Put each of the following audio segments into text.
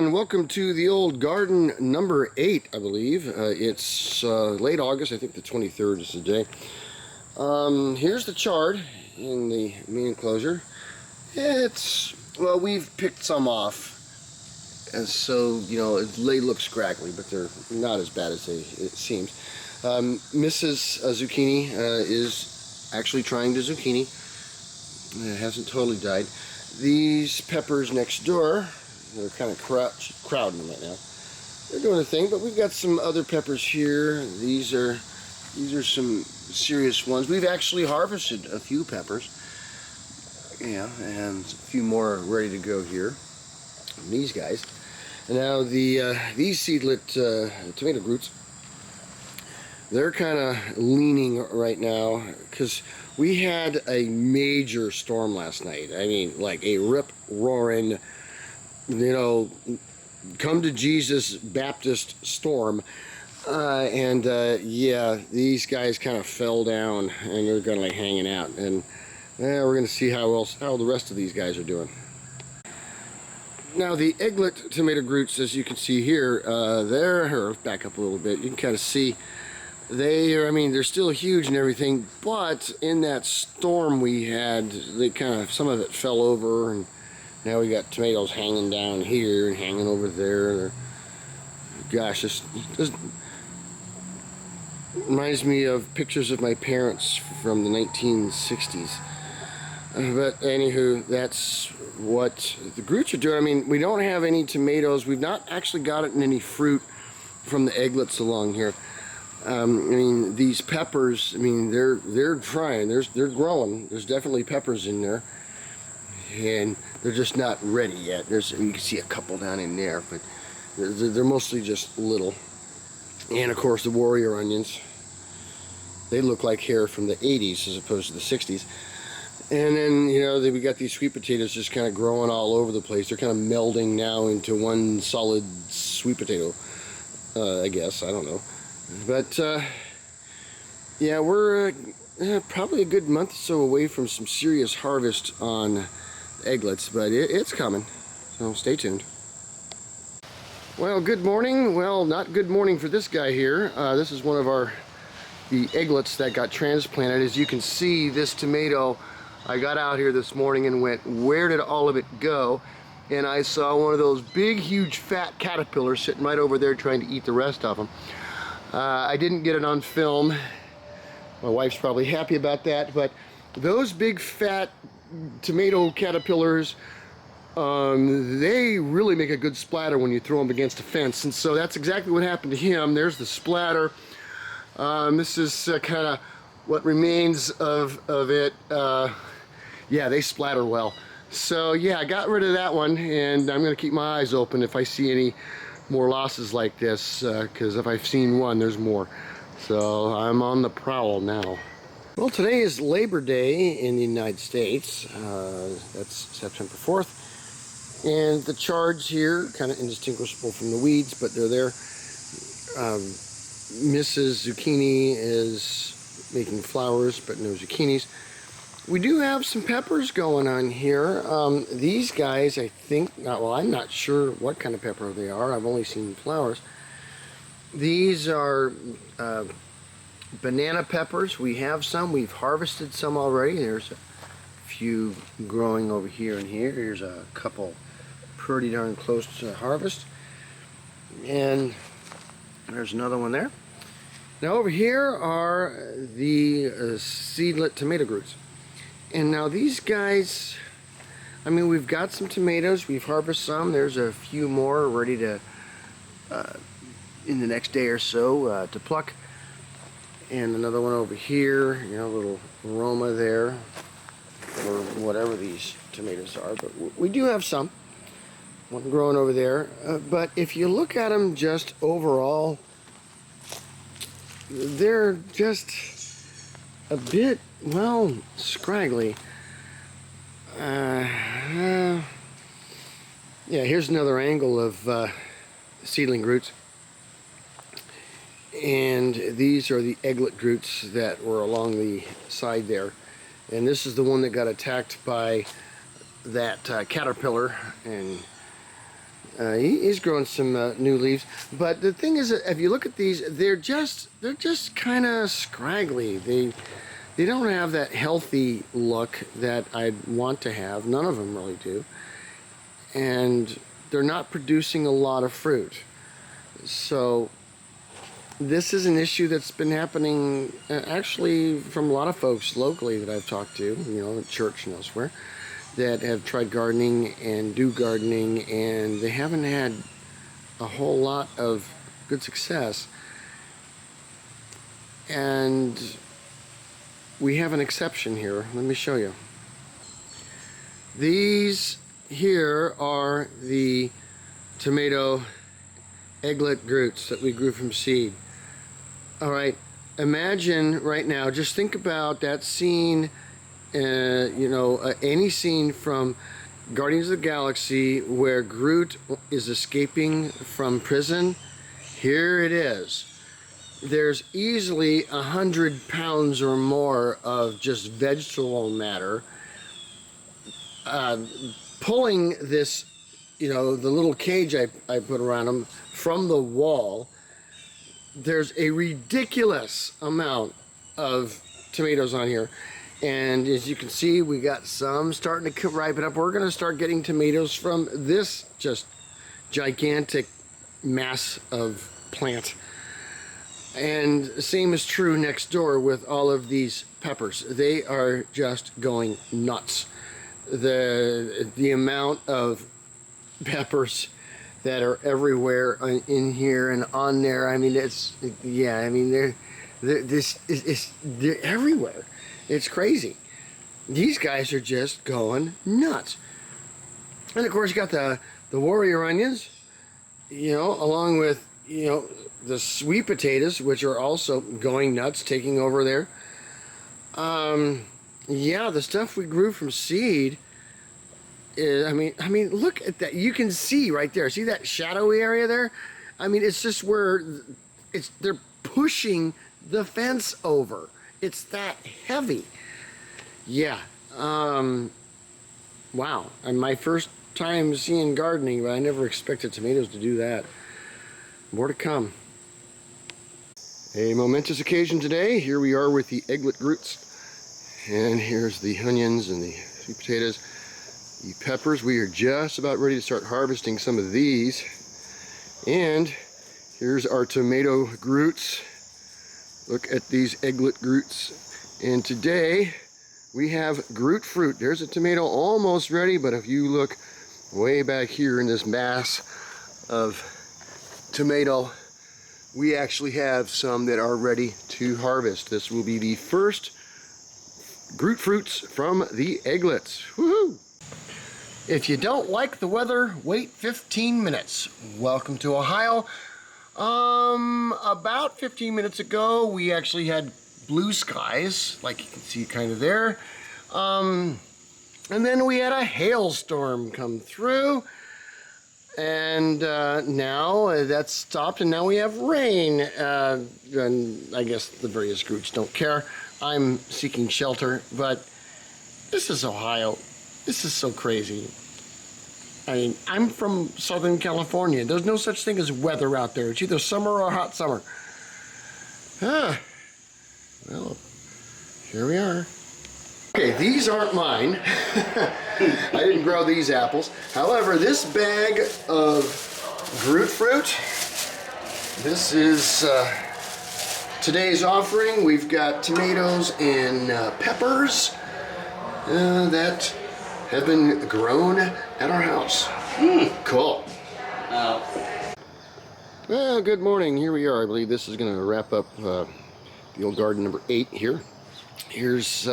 and welcome to the old garden number 8, I believe. It's late August, I think the 23rd is the day. Here's the chard in the main enclosure. Well, we've picked some off, and so, you know, they look scraggly, but they're not as bad as it seems. Mrs. Zucchini is actually trying the zucchini. It hasn't totally died. These peppers next door, they're kind of crowding them right now. They're doing a thing, but we've got some other peppers here. These are some serious ones. We've actually harvested a few peppers. Yeah, and a few more ready to go here. And these guys. And now these seedlet tomato Groots, they're kind of leaning right now because we had a major storm last night. I mean, like a rip-roaring, you know, come to Jesus Baptist storm. Yeah, these guys kind of fell down and they're kind of like hanging out. And we're going to see how the rest of these guys are doing. Now the egglet tomato Groots, as you can see here, they're back up a little bit. You can kind of see they're still huge and everything, but in that storm we had, some of it fell over, and now we got tomatoes hanging down here and hanging over there. Gosh, this reminds me of pictures of my parents from the 1960s. But anywho, that's what the Groots are doing. I mean, we don't have any tomatoes. We've not actually gotten any fruit from the egglets along here. I mean, these peppers, I mean, they're trying. They're growing. There's definitely peppers in there, and they're just not ready yet. You can see a couple down in there, but they're mostly just little. And of course, the warrior onions. They look like hair from the 80s as opposed to the 60s. And then, you know, we got these sweet potatoes just kind of growing all over the place. They're kind of melding now into one solid sweet potato, I guess. I don't know. But, yeah, we're probably a good month or so away from some serious harvest on egglets, but it's coming, so stay tuned. Well, good morning. Well, not good morning for this guy here. This is one of the egglets that got transplanted. As you can see, this tomato, I got out here this morning and went, where did all of it go? And I saw one of those big, huge, fat caterpillars sitting right over there trying to eat the rest of them. I didn't get it on film. My wife's probably happy about that, but those big fat tomato caterpillars, they really make a good splatter when you throw them against a fence, and so that's exactly what happened to him. There's the splatter. This is kind of what remains of it. Yeah, they splatter well. So yeah, I got rid of that one, and I'm going to keep my eyes open if I see any more losses like this, because if I've seen one, there's more. So I'm on the prowl now. Well, today is Labor Day in the United States. That's September 4th. And the chards here, kind of indistinguishable from the weeds, but they're there. Mrs. Zucchini is making flowers, but no zucchinis. We do have some peppers going on here. These guys, I think, well, I'm not sure what kind of pepper they are. I've only seen flowers. These are banana peppers. We have some. We've harvested some already. There's a few growing over here and here. Here's a couple pretty darn close to harvest. And there's another one there. Now over here are the seedlet tomato Groots. And now these guys, I mean, we've got some tomatoes. We've harvested some. There's a few more ready to, in the next day or so, to pluck. And another one over here, you know, a little aroma there, or whatever these tomatoes are. But we do have some. One growing over there. But if you look at them just overall, they're just a bit, well, scraggly. Yeah, here's another angle of seedling Groots. And these are the egglet Groots that were along the side there. And this is the one that got attacked by that caterpillar, and He's growing some new leaves. But the thing is, if you look at these, they're just kind of scraggly. They don't have that healthy look that I'd want to have. None of them really do. And they're not producing a lot of fruit. So this is an issue that's been happening actually from a lot of folks locally that I've talked to, you know, at church and elsewhere, that have tried gardening and do gardening, and they haven't had a whole lot of good success. And we have an exception here. Let me show you. These here are the tomato egglet groots that we grew from seed. All right, imagine right now, just think about that scene, you know, any scene from Guardians of the Galaxy where Groot is escaping from prison. Here it is. There's easily 100 pounds or more of just vegetable matter pulling this, you know, the little cage I put around him from the wall. There's a ridiculous amount of tomatoes on here, and as you can see, we got some starting to ripen up. We're going to start getting tomatoes from this just gigantic mass of plant. And the same is true next door with all of these peppers. They are just going nuts. The amount of peppers that are everywhere in here and on there. I mean, yeah. I mean, they're everywhere. It's crazy. These guys are just going nuts. And of course, you got the warrior onions, you know, along with, you know, the sweet potatoes, which are also going nuts, taking over there. Yeah, the stuff we grew from seed. I mean, look at that. You can see right there. See that shadowy area there? I mean, it's just where they're pushing the fence over. It's that heavy. Yeah. Wow. And my first time seeing gardening, but I never expected tomatoes to do that. More to come. A momentous occasion today. Here we are with the egglet groots. And here's the onions and the sweet potatoes. The peppers, we are just about ready to start harvesting some of these. And here's our tomato groots. Look at these egglet groots. And today we have Groot fruit. There's a tomato almost ready, but if you look way back here in this mass of tomato, we actually have some that are ready to harvest. This will be the first Groot fruits from the egglets. Woohoo! If you don't like the weather, wait 15 minutes. Welcome to Ohio. About 15 minutes ago, we actually had blue skies, like you can see kind of there. And then we had a hailstorm come through. And now that's stopped, and now we have rain. And I guess the various groups don't care. I'm seeking shelter, but this is Ohio. This is so crazy. I mean, I'm from Southern California. There's no such thing as weather out there. It's either summer or hot summer. Well, here we are. Okay, these aren't mine. I didn't grow these apples. However, this bag of Groot fruit, this is today's offering. We've got tomatoes and peppers that have been grown at our house. Cool. Well, good morning. Here we are. I believe this is going to wrap up the old garden number 8 here. Here's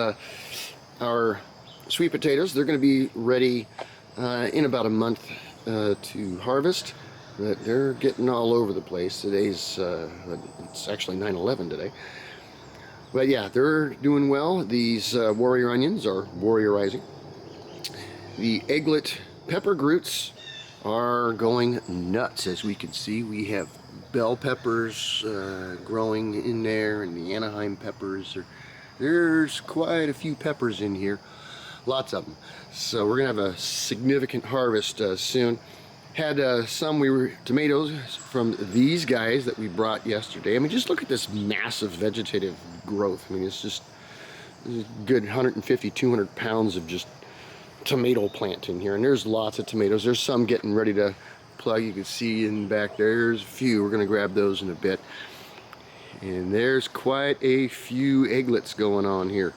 our sweet potatoes. They're going to be ready in about a month to harvest, but they're getting all over the place. Today's, it's actually 9/11 today. But yeah, they're doing well. These warrior onions are warriorizing. The egglet pepper groots are going nuts. As we can see, we have bell peppers growing in there, and the Anaheim peppers. There's quite a few peppers in here, lots of them. So we're gonna have a significant harvest soon. Had some tomatoes from these guys that we brought yesterday. I mean, just look at this massive vegetative growth. I mean, it's just good 150, 200 pounds of just tomato plant in here. And there's lots of tomatoes. There's some getting ready to plug. You can see in back there's a few. We're going to grab those in a bit. And there's quite a few egglets going on here.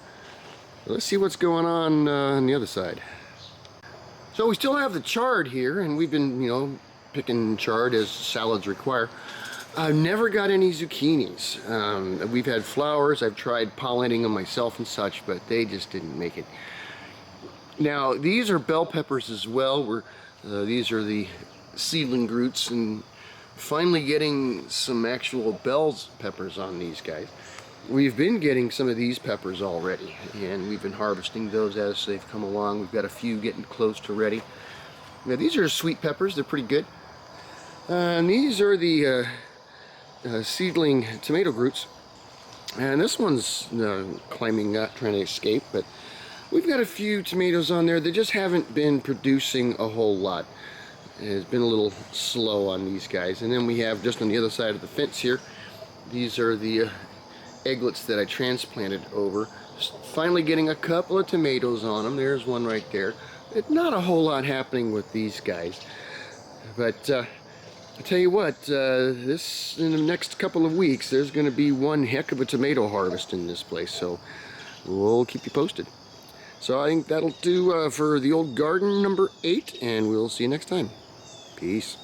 Let's see what's going on the other side. So we still have the chard here, and we've been, you know, picking chard as salads require. I've never got any zucchinis. We've had flowers. I've tried pollinating them myself and such, but they just didn't make it. Now, these are bell peppers as well. These are the seedling Groots, and finally getting some actual bell peppers on these guys. We've been getting some of these peppers already, and we've been harvesting those as they've come along. We've got a few getting close to ready. Now, these are sweet peppers. They're pretty good. And these are the seedling tomato Groots. And this one's climbing up, trying to escape, but we've got a few tomatoes on there that just haven't been producing a whole lot. It's been a little slow on these guys. And then we have, just on the other side of the fence here, these are the egglets that I transplanted over. Finally getting a couple of tomatoes on them. There's one right there. Not a whole lot happening with these guys, but I tell you what, this in the next couple of weeks there's going to be one heck of a tomato harvest in this place, so we'll keep you posted. So I think that'll do for the old garden number 8, and we'll see you next time. Peace.